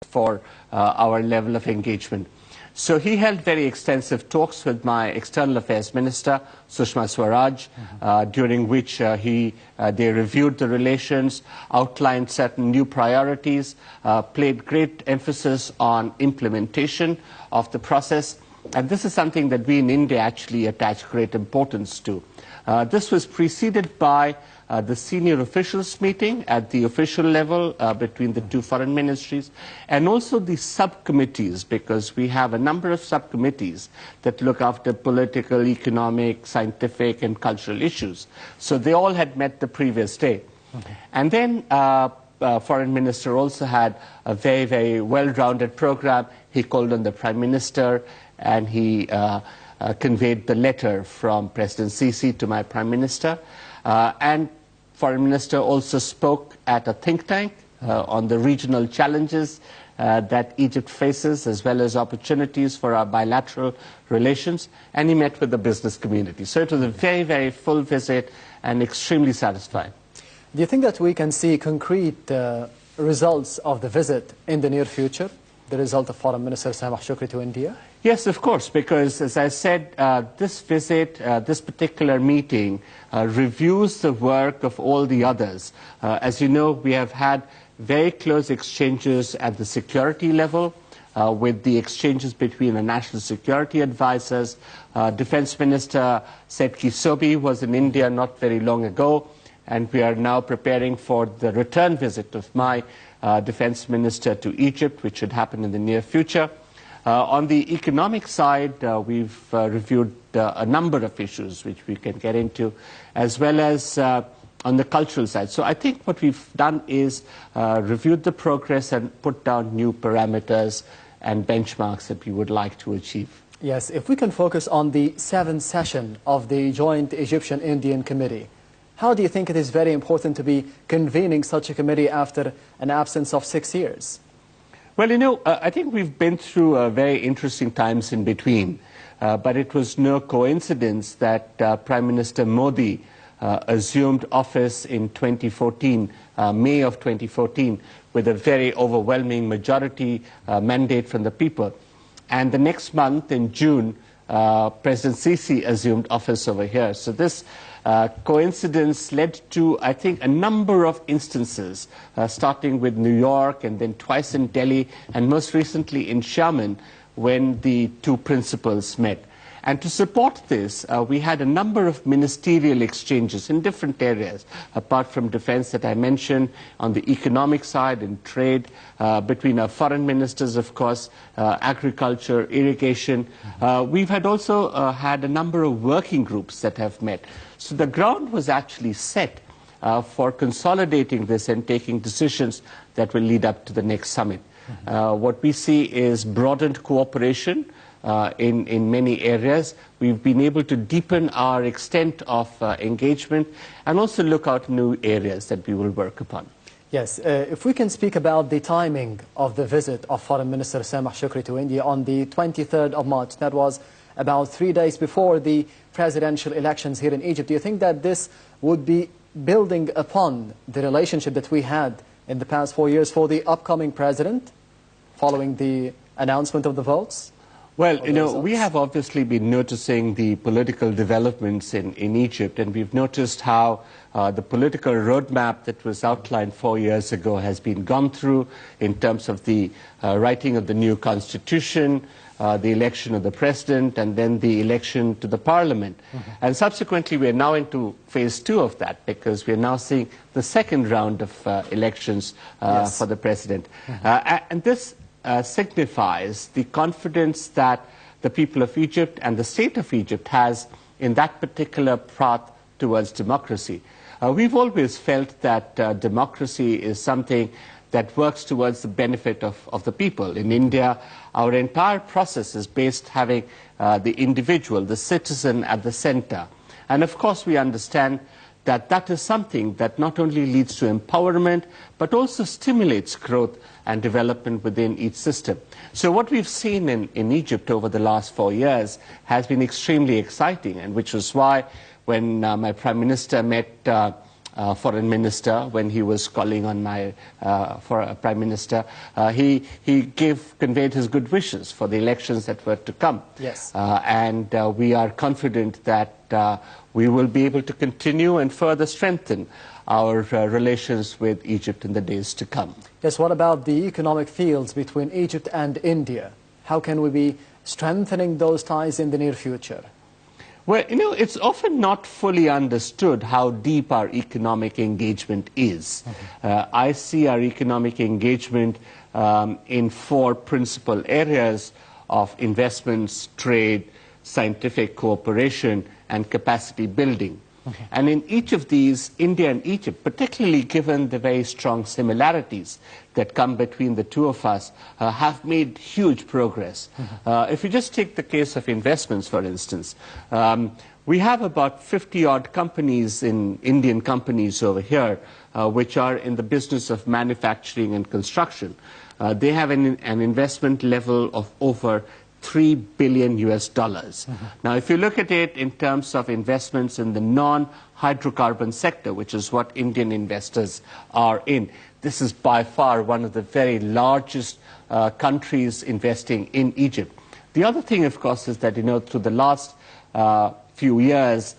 for our level of engagement. So he held very extensive talks with my External Affairs Minister, Sushma Swaraj, during which they reviewed the relations, outlined certain new priorities, played great emphasis on implementation of the process. And this is something that we in India actually attach great importance to. This was preceded by the senior officials meeting at the official level between the two foreign ministries, and also the subcommittees, because we have a number of subcommittees that look after political, economic, scientific and cultural issues. So they all had met the previous day. Okay. And then Foreign Minister also had a very, very well-rounded program. He called on the Prime Minister and he conveyed the letter from President Sisi to my Prime Minister. And Foreign Minister also spoke at a think tank on the regional challenges that Egypt faces, as well as opportunities for our bilateral relations, and he met with the business community. So it was a very, very full visit and extremely satisfying. Do you think that we can see concrete results of the visit in the near future, the result of Foreign Minister FM Shoukry to India? Yes, of course, because as I said, this visit, this particular meeting reviews the work of all the others. As you know, we have had very close exchanges at the security level with the exchanges between the national security advisors. Defense Minister Setki Sobi was in India not very long ago, and we are now preparing for the return visit of my Defense Minister to Egypt, which should happen in the near future. On the economic side, we've reviewed a number of issues which we can get into, as well as on the cultural side. So I think what we've done is reviewed the progress and put down new parameters and benchmarks that we would like to achieve. Yes, if we can focus on the 7th session of the Joint Egyptian-Indian Committee, how do you think it is very important to be convening such a committee after an absence of 6 years? Well, you know, I think we've been through very interesting times in between, but it was no coincidence that Prime Minister Modi assumed office in 2014, May of 2014, with a very overwhelming majority mandate from the people. And the next month, in June, President Sisi assumed office over here. So this coincidence led to, I think, a number of instances, starting with New York and then twice in Delhi and most recently in Xiamen, when the two principals met. And to support this, we had a number of ministerial exchanges in different areas, apart from defense that I mentioned, on the economic side and trade, between our foreign ministers, of course, agriculture, irrigation. We've had also had a number of working groups that have met. So the ground was actually set for consolidating this and taking decisions that will lead up to the next summit. What we see is broadened cooperation in many areas. We've been able to deepen our extent of engagement and also look out new areas that we will work upon. Yes, if we can speak about the timing of the visit of Foreign Minister FM Shoukry to India on the 23rd of March, that was about 3 days before the presidential elections here in Egypt. Do you think that this would be building upon the relationship that we had in the past 4 years for the upcoming president, following the announcement of the votes? Well, you know, we have obviously been noticing the political developments in Egypt, and we've noticed how the political roadmap that was outlined 4 years ago has been gone through in terms of the writing of the new constitution, the election of the president, and then the election to the parliament. And subsequently, we are now into phase 2 of that, because we are now seeing the second round of elections for the president. And this signifies the confidence that the people of Egypt and the state of Egypt has in that particular path towards democracy. We've always felt that democracy is something that works towards the benefit of the people. In India, our entire process is based having the individual, the citizen at the center. And of course, we understand that that is something that not only leads to empowerment, but also stimulates growth and development within each system. So what we've seen in Egypt over the last 4 years has been extremely exciting, and which was why when my Prime Minister met foreign minister when he was calling on for a prime minister. He conveyed his good wishes for the elections that were to come. Yes. And we are confident that we will be able to continue and further strengthen our relations with Egypt in the days to come. Yes, what about the economic fields between Egypt and India? How can we be strengthening those ties in the near future? Well, it's often not fully understood how deep our economic engagement is. I see our economic engagement in four principal areas of investments, trade, scientific cooperation, and capacity building. And in each of these, India and Egypt, particularly given the very strong similarities that come between the two of us, have made huge progress. If you just take the case of investments, for instance, we have about 50-odd companies, Indian companies over here, which are in the business of manufacturing and construction. They have an investment level of over $3 billion US. Now, if you look at it in terms of investments in the non-hydrocarbon sector, which is what Indian investors are in, this is by far one of the very largest countries investing in Egypt. The other thing, of course, is that, through the last few years,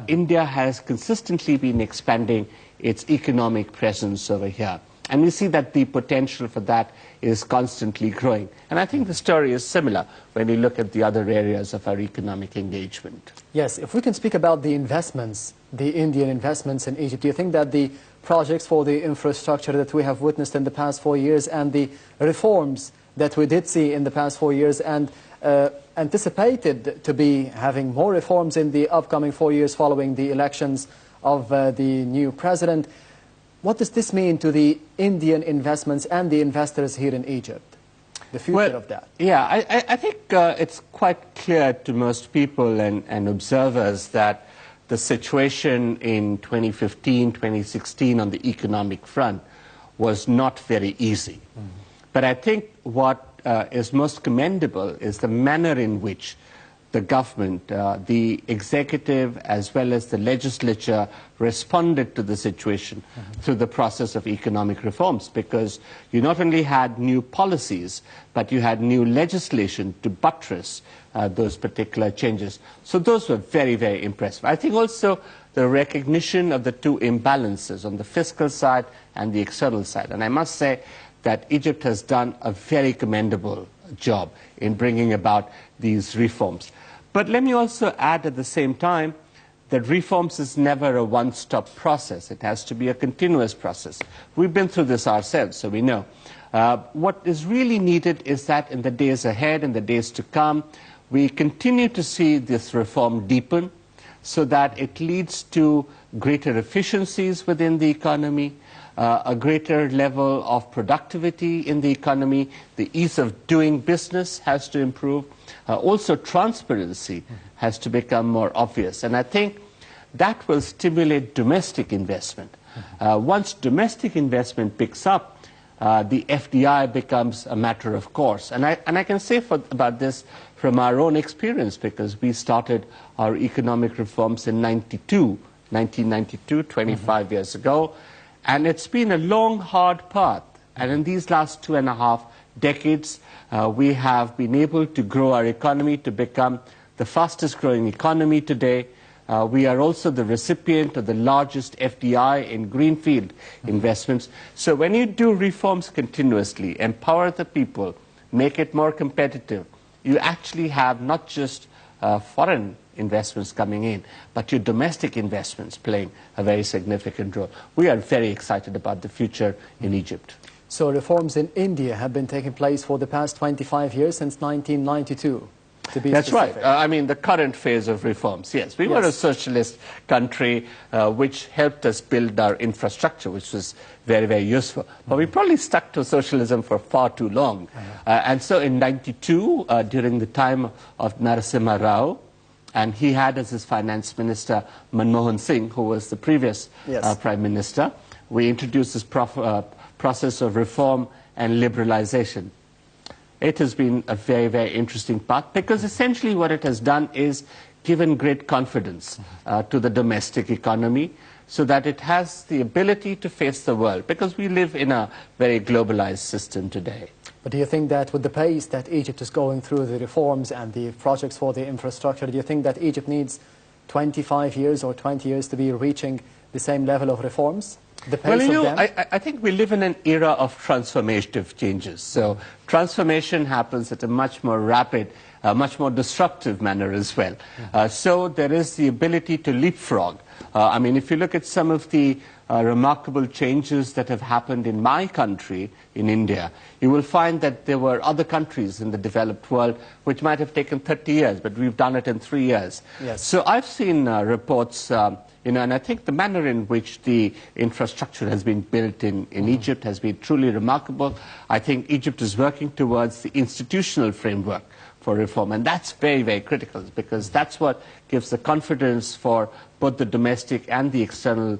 India has consistently been expanding its economic presence over here. And we see that the potential for that is constantly growing. And I think the story is similar when you look at the other areas of our economic engagement. Yes, if we can speak about the investments, the Indian investments in Egypt, do you think that the projects for the infrastructure that we have witnessed in the past 4 years and the reforms that we did see in the past 4 years and anticipated to be having more reforms in the upcoming 4 years following the elections of the new president, what does this mean to the Indian investments and the investors here in Egypt, the future of that? Yeah, I think it's quite clear to most people and observers that the situation in 2015, 2016 on the economic front was not very easy. But I think what is most commendable is the manner in which the government, the executive, as well as the legislature responded to the situation through the process of economic reforms, because you not only had new policies, but you had new legislation to buttress those particular changes. So those were very, very impressive. I think also the recognition of the two imbalances on the fiscal side and the external side. And I must say that Egypt has done a very commendable job in bringing about these reforms. But let me also add at the same time that reforms is never a one-stop process. It has to be a continuous process. We've been through this ourselves, so we know. What is really needed is that in the days ahead, in the days to come, we continue to see this reform deepen so that it leads to greater efficiencies within the economy, a greater level of productivity in the economy, the ease of doing business has to improve. Also, transparency has to become more obvious. And I think that will stimulate domestic investment. Once domestic investment picks up, the FDI becomes a matter of course. And I can say about this from our own experience, because we started our economic reforms in 1992, 25 years ago. And it's been a long, hard path. And in these last 2.5 decades, we have been able to grow our economy to become the fastest growing economy today. We are also the recipient of the largest FDI in greenfield investments. So when you do reforms continuously, empower the people, make it more competitive, you actually have not just foreign investments coming in, but your domestic investments playing a very significant role. We are very excited about the future in Egypt. So reforms in India have been taking place for the past 25 years, since 1992, to be That's specific. right. I mean, the current phase of reforms, yes. We were a socialist country, which helped us build our infrastructure, which was very, very useful. But we probably stuck to socialism for far too long. And so in 92, during the time of Narasimha Rao, and he had as his finance minister Manmohan Singh, who was the previous prime minister, we introduced this process of reform and liberalization. It has been a very, very interesting path, because essentially what it has done is given great confidence to the domestic economy. so that it has the ability to face the world, because we live in a very globalized system today. But do you think that with the pace that Egypt is going through the reforms and the projects for the infrastructure, do you think that Egypt needs 25 years or 20 years to be reaching the same level of reforms? The pace well, you know, of them? I think we live in an era of transformative changes. So transformation happens at a much more rapid, much more disruptive manner as well. So there is the ability to leapfrog. I mean, if you look at some of the remarkable changes that have happened in my country, in India, you will find that there were other countries in the developed world which might have taken 30 years, but we've done it in 3 years. Yes. So I've seen reports, you know, and I think the manner in which the infrastructure has been built in Egypt has been truly remarkable. I think Egypt is working towards the institutional framework for reform, and that's very, very critical, because that's what gives the confidence for both the domestic and the external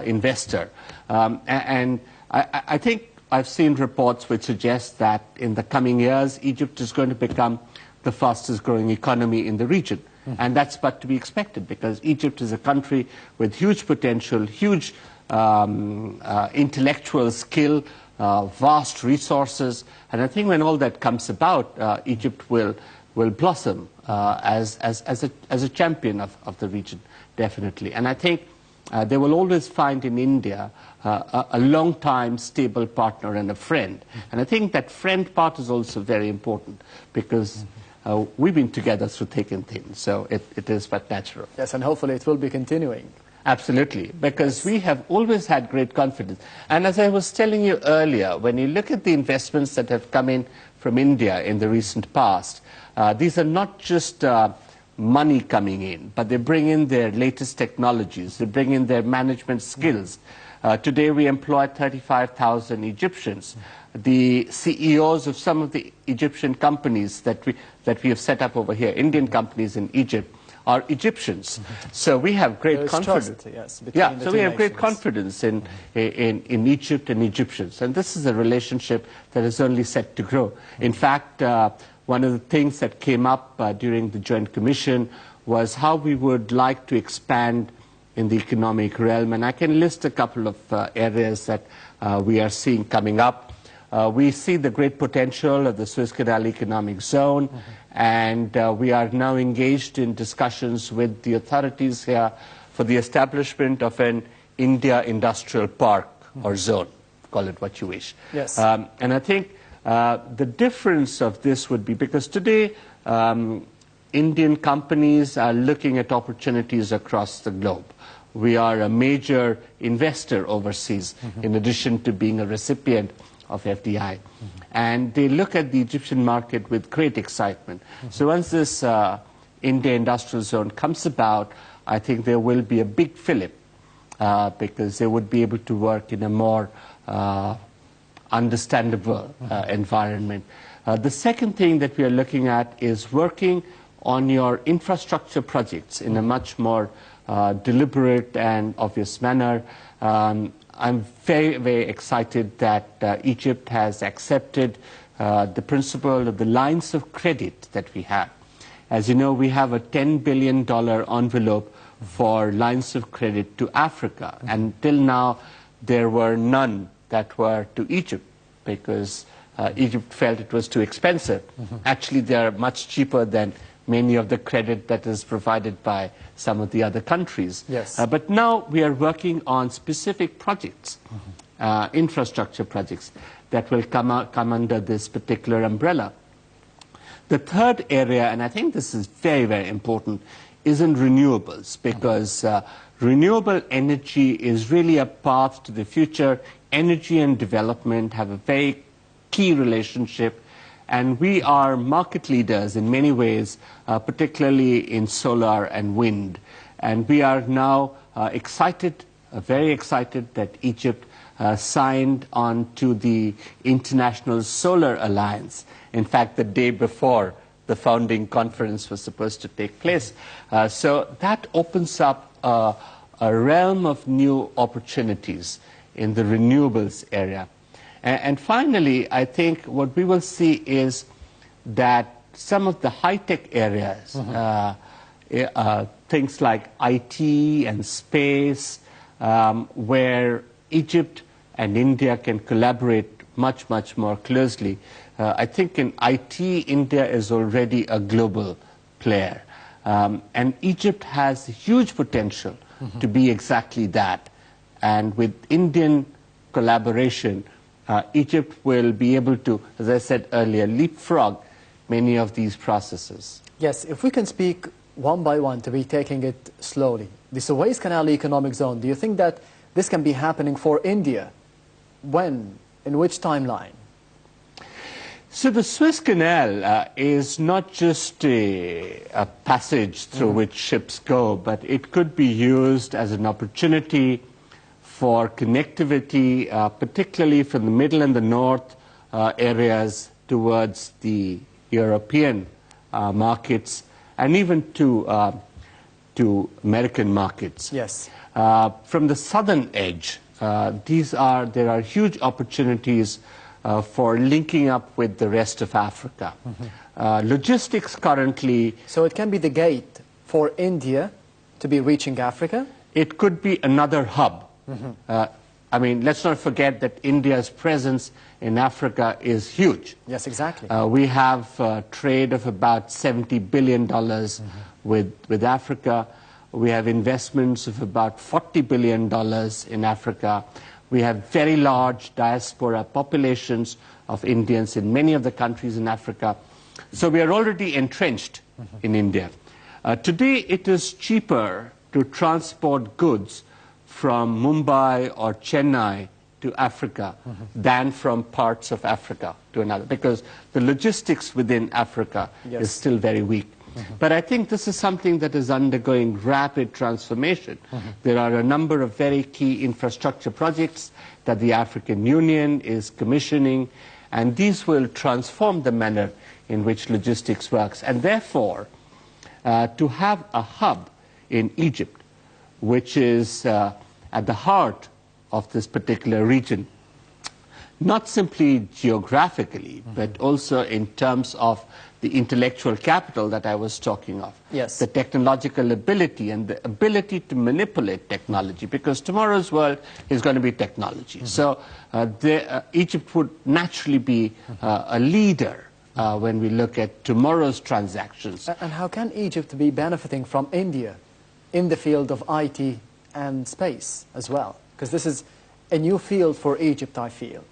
investor. And I think I've seen reports which suggest that in the coming years, Egypt is going to become the fastest growing economy in the region. And that's but to be expected, because Egypt is a country with huge potential, huge intellectual skill, vast resources, and I think when all that comes about, Egypt will blossom as a champion of the region, definitely. And I think they will always find in India a long-time stable partner and a friend. And I think that friend part is also very important, because we've been together through thick and thin, so it is but natural. Yes, and hopefully it will be continuing. Absolutely, because we have always had great confidence. And as I was telling you earlier, when you look at the investments that have come in from India in the recent past, these are not just money coming in, but they bring in their latest technologies, they bring in their management skills. Today we employ 35,000 Egyptians. The CEOs of some of the Egyptian companies that we have set up over here, Indian companies in Egypt, are Egyptians. So we have great confidence. Trust, yes, yeah, so we have great confidence in Egypt and Egyptians. And this is a relationship that is only set to grow. In fact, one of the things that came up during the Joint Commission was how we would like to expand in the economic realm. And I can list a couple of areas that we are seeing coming up. We see the great potential of the Suez Canal Economic Zone, and we are now engaged in discussions with the authorities here for the establishment of an India Industrial Park or zone, call it what you wish. Yes. And I think the difference of this would be, because today Indian companies are looking at opportunities across the globe. We are a major investor overseas, in addition to being a recipient of FDI. And they look at the Egyptian market with great excitement. So once this India Industrial Zone comes about, I think there will be a big fillip, because they would be able to work in a more understandable environment. The second thing that we are looking at is working on your infrastructure projects in a much more deliberate and obvious manner. I'm very, very excited that Egypt has accepted the principle of the lines of credit that we have. As you know, we have a $10 billion envelope for lines of credit to Africa. And till now, there were none that were to Egypt, because Egypt felt it was too expensive. Actually, they are much cheaper than many of the credit that is provided by some of the other countries. Yes. But now we are working on specific projects, infrastructure projects, that will come under this particular umbrella. The third area, and I think this is very, very important, is in renewables, because renewable energy is really a path to the future. Energy and development have a very key relationship. And we are market leaders in many ways, particularly in solar and wind. And we are now excited, very excited, that Egypt signed on to the International Solar Alliance. In fact, the day before the founding conference was supposed to take place. So that opens up a realm of new opportunities in the renewables area. And finally, I think what we will see is that some of the high-tech areas, things like IT and space, where Egypt and India can collaborate much, much more closely. I think in IT, India is already a global player. And Egypt has huge potential to be exactly that. And with Indian collaboration, Egypt will be able to, as I said earlier, leapfrog many of these processes. Yes, if we can speak one by one to be taking it slowly. The Suez Canal Economic Zone, do you think that this can be happening for India? When? In which timeline? So the Suez Canal is not just a passage through which ships go, but it could be used as an opportunity for connectivity, particularly from the middle and the north areas towards the European markets and even to American markets. Yes. From the southern edge, there are huge opportunities for linking up with the rest of Africa. Logistics currently... So it can be the gate for India to be reaching Africa? It could be another hub. I mean, let's not forget that India's presence in Africa is huge. Yes, exactly. We have a trade of about $70 billion with Africa. We have investments of about $40 billion in Africa. We have very large diaspora populations of Indians in many of the countries in Africa. So we are already entrenched in India. Today, it is cheaper to transport goods from Mumbai or Chennai to Africa than from parts of Africa to another, because the logistics within Africa is still very weak. But I think this is something that is undergoing rapid transformation. There are a number of very key infrastructure projects that the African Union is commissioning, and these will transform the manner in which logistics works. And therefore, to have a hub in Egypt, which is at the heart of this particular region, not simply geographically, but also in terms of the intellectual capital that I was talking of, the technological ability and the ability to manipulate technology, because tomorrow's world is going to be technology. So Egypt would naturally be a leader when we look at tomorrow's transactions. And how can Egypt be benefiting from India in the field of IT and space as well? Because this is a new field for Egypt, I feel.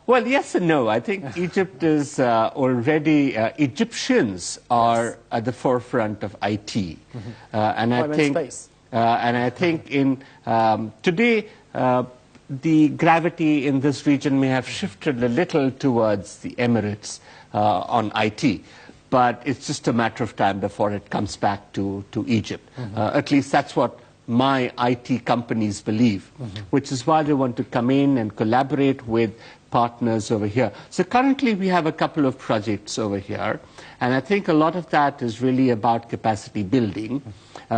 Well, yes and no. I think Egypt is already, Egyptians are at the forefront of IT. And I think in today, the gravity in this region may have shifted a little towards the Emirates on IT. But it's just a matter of time before it comes back to Egypt. At least that's what my IT companies believe, which is why they want to come in and collaborate with partners over here. So currently we have a couple of projects over here, and I think a lot of that is really about capacity building.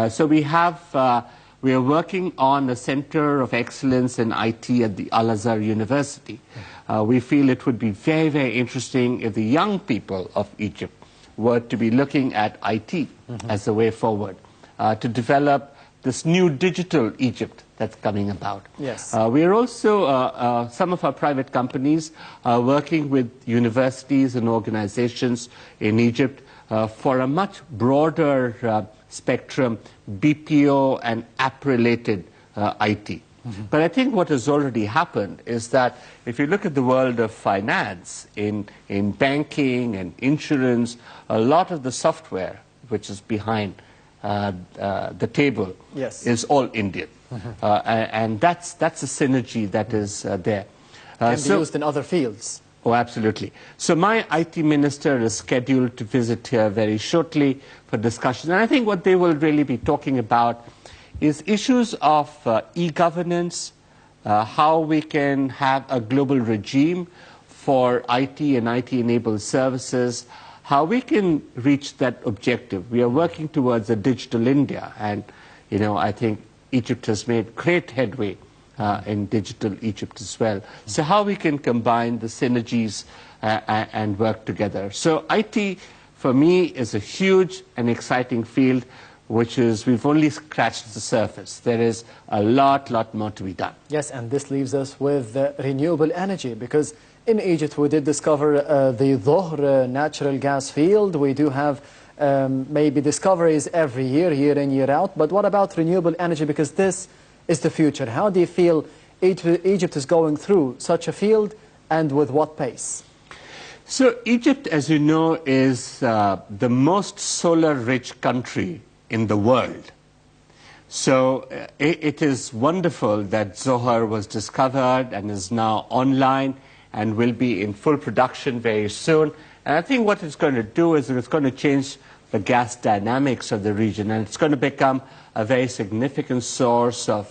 So we are working on a center of excellence in IT at the Al-Azhar University. We feel it would be very, very interesting if the young people of Egypt were to be looking at IT as a way forward, to develop this new digital Egypt that's coming about. Yes. We are also, some of our private companies are working with universities and organizations in Egypt for a much broader spectrum, BPO and app-related IT. But I think what has already happened is that if you look at the world of finance, in banking and insurance, a lot of the software which is behind the table is all Indian. And that's a synergy that is there. Can be used in other fields. Oh, absolutely. So my IT minister is scheduled to visit here very shortly for discussion. And I think what they will really be talking about is issues of e-governance, how we can have a global regime for IT and IT-enabled services, how we can reach that objective. We are working towards a digital India, and I think Egypt has made great headway in digital Egypt as well. So how we can combine the synergies and work together. So IT, for me, is a huge and exciting field which is we've only scratched the surface. There is a lot more to be done. Yes, and this leaves us with renewable energy, because in Egypt we did discover the Dhuhr natural gas field. We do have maybe discoveries every year, year in, year out. But what about renewable energy? Because this is the future. How do you feel Egypt is going through such a field, and with what pace? So Egypt, as you know, is the most solar-rich country in the world. So it is wonderful that Zohar was discovered and is now online and will be in full production very soon. And I think what it's going to do is it's going to change the gas dynamics of the region, and it's going to become a very significant source of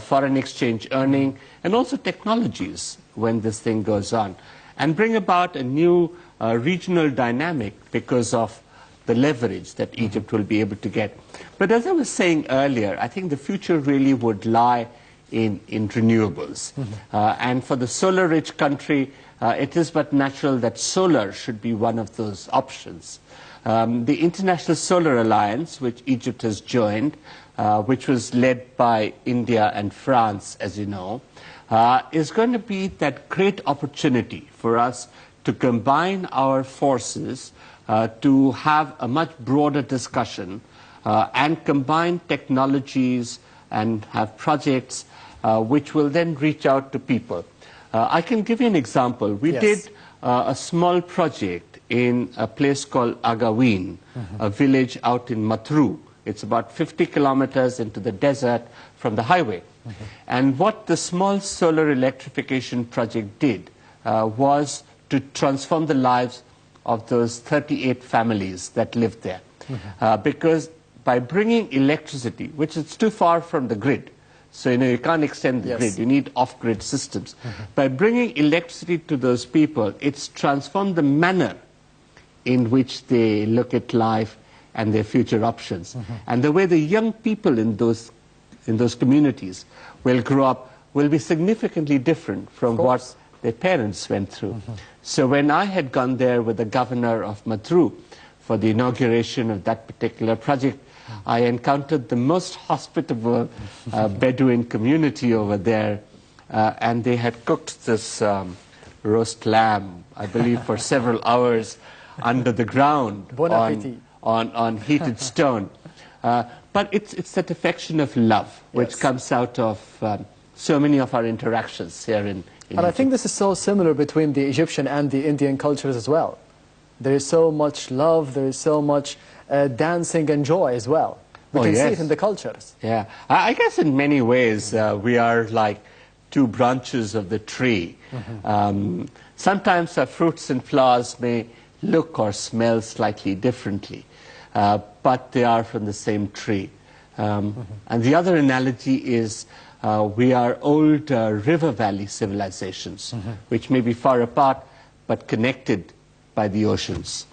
foreign exchange earning and also technologies when this thing goes on, and bring about a new regional dynamic because of the leverage that Egypt will be able to get. But as I was saying earlier, I think the future really would lie in renewables. And for the solar-rich country, it is but natural that solar should be one of those options. The International Solar Alliance, which Egypt has joined, which was led by India and France, as you know, is going to be that great opportunity for us to combine our forces to have a much broader discussion and combine technologies and have projects which will then reach out to people. I can give you an example. We did a small project in a place called Agawin, a village out in Matru. It's about 50 kilometers into the desert from the highway. And what the small solar electrification project did was to transform the lives of those 38 families that lived there. Because by bringing electricity, which is too far from the grid, so you can't extend the grid, you need off-grid systems. By bringing electricity to those people, it's transformed the manner in which they look at life and their future options. And the way the young people in those communities will grow up will be significantly different from what their parents went through. So when I had gone there with the governor of Matru for the inauguration of that particular project, I encountered the most hospitable Bedouin community over there, and they had cooked this roast lamb, I believe, for several hours under the ground on heated stone. But it's that affection of love which comes out of so many of our interactions here in And I think this is so similar between the Egyptian and the Indian cultures as well. There is so much love, there is so much dancing and joy as well. We can see it in the cultures. Yeah, I guess in many ways we are like two branches of the tree. Sometimes our fruits and flowers may look or smell slightly differently, but they are from the same tree. And the other analogy is we are old river valley civilizations, which may be far apart but connected by the oceans.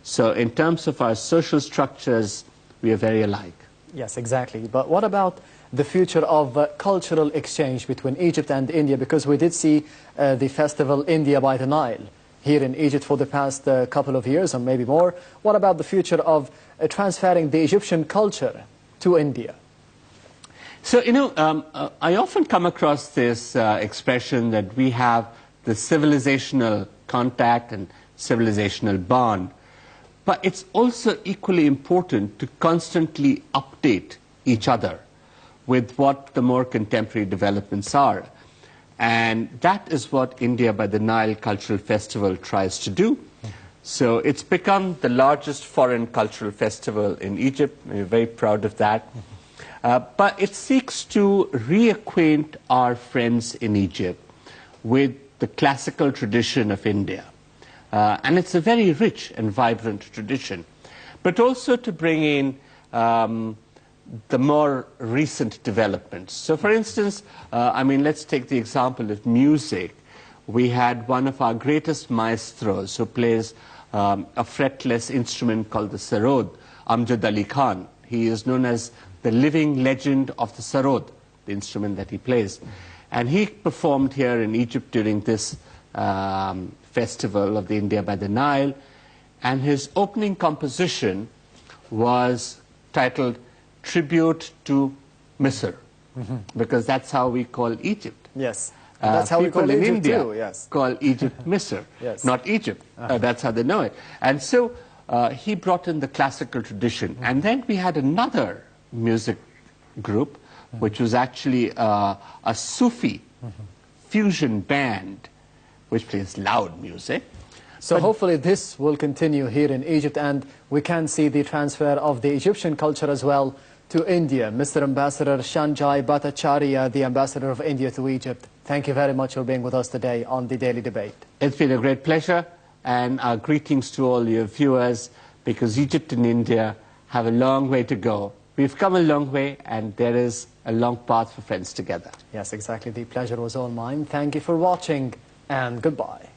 So in terms of our social structures, we are very alike. Yes, exactly. But what about the future of cultural exchange between Egypt and India? Because we did see the festival India by the Nile here in Egypt for the past couple of years or maybe more. What about the future of transferring the Egyptian culture to India? So, I often come across this expression that we have the civilizational contact and civilizational bond. But it's also equally important to constantly update each other with what the more contemporary developments are. And that is what India by the Nile Cultural Festival tries to do. So it's become the largest foreign cultural festival in Egypt. We're very proud of that. But it seeks to reacquaint our friends in Egypt with the classical tradition of India. And it's a very rich and vibrant tradition. But also to bring in the more recent developments. So for instance, let's take the example of music. We had one of our greatest maestros who plays a fretless instrument called the sarod, Amjad Ali Khan. He is known as the living legend of the sarod, the instrument that he plays. And he performed here in Egypt during this festival of the India by the Nile. And his opening composition was titled Tribute to Misr, because that's how we call Egypt. Yes. That's how we People call in Egypt India too, yes. call Egypt Misr, Yes. not Egypt. That's how they know it. And so he brought in the classical tradition. And then we had another music group, which was actually a Sufi fusion band, which plays loud music. So hopefully this will continue here in Egypt, and we can see the transfer of the Egyptian culture as well to India. Mr. Ambassador Sanjay Bhattacharya, the Ambassador of India to Egypt, thank you very much for being with us today on the Daily Debate. It's been a great pleasure, and our greetings to all your viewers, because Egypt and India have a long way to go. We've come a long way, and there is a long path for friends together. Yes, exactly. The pleasure was all mine. Thank you for watching, and goodbye.